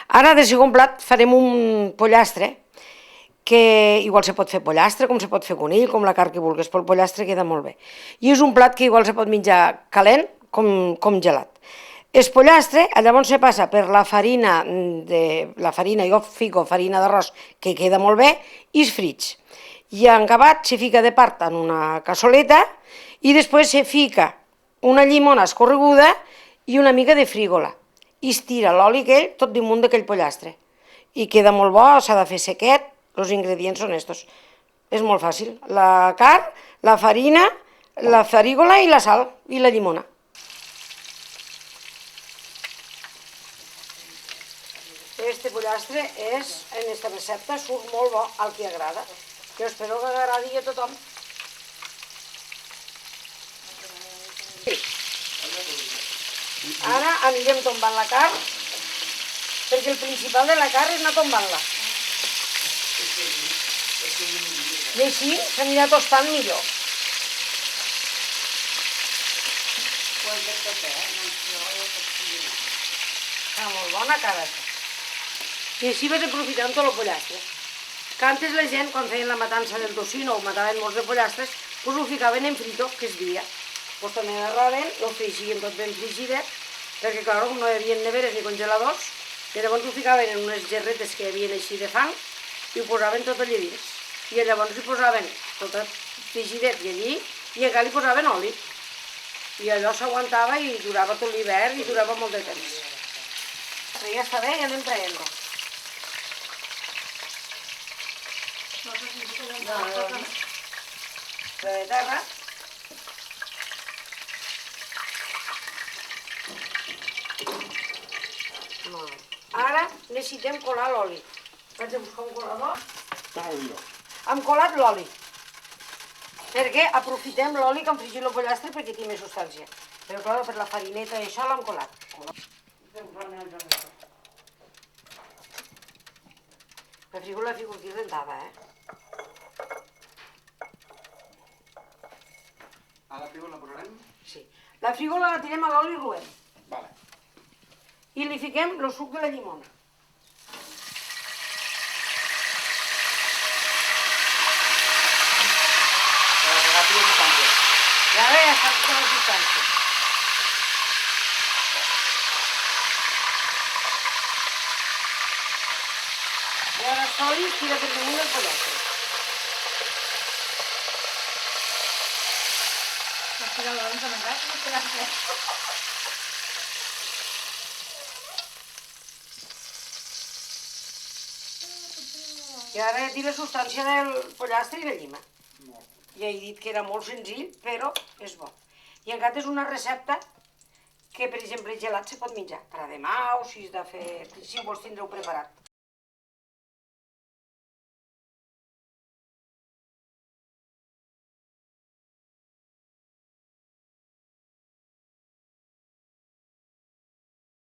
Ara, de segon plat, farem un pollastre, que igual se pot fer pollastre, com se pot fer conill, com la carn que vulguis, però el pollastre queda molt bé. I és un plat que igual se pot menjar calent com gelat. El pollastre, llavors se passa per la farina, jo fico farina d'arròs, que queda molt bé, i es frig. I en acabat se fica de part en una cassoleta i després se fica una llimona escorreguda i una mica de frígola. I es tira l'oli aquell tot damunt d'aquell pollastre. I queda molt bo, s'ha de fer sequet, els ingredients són estos. És molt fàcil. La carn, la farina, la frígola i la sal i la llimona. Este pollastre és, en aquesta recepta, surt molt bo al que agrada. Jo espero que agradi a tothom. Ara anirem tombant la carn, perquè el principal de la carn és anar tombant-la. I així s'anirà tostant millor. Està molt bona cara, això. I així vas aprofitant tot el pollastre. Que antes la gent, quan feien la matança del tocino o mataven molts de pollastres, doncs ho ficaven en frito, que es dia. Doncs també agarraven, ho frigien tot ben frigidet, perquè, clar, no hi havia neveres ni congeladors, i llavors ho ficaven en unes gerretes que hi havia així de fang i ho posaven tot allà dins. I llavors hi posaven tot frigidet i allí, i allà li posaven oli. I allò s'aguantava i durava tot l'hivern i durava molt de temps. Ja està bé i anem traient-lo. De terra. Ara necessitem colar l'oli. Vaig a buscar un colador. Hem colat l'oli. Perquè aprofitem l'oli que hem fregit el pollastre perquè té més substància. Però clar, per la farineta i això l'hem colat. La frígola fico aquí rentada, A la frígola la posarem? Sí. La frígola la tirem a l'oli roent. Vale. I li fiquem el suc de la llimona. I ara ja està tota la substància. I ara l'oli tira per damunt del pollastre. I ara ja té la substància del pollastre i la llima. Ja he dit que era molt senzill, però és bo. I encara és una recepta que, per exemple, el gelat se pot menjar per a demà o si ho vols tindre-ho preparat.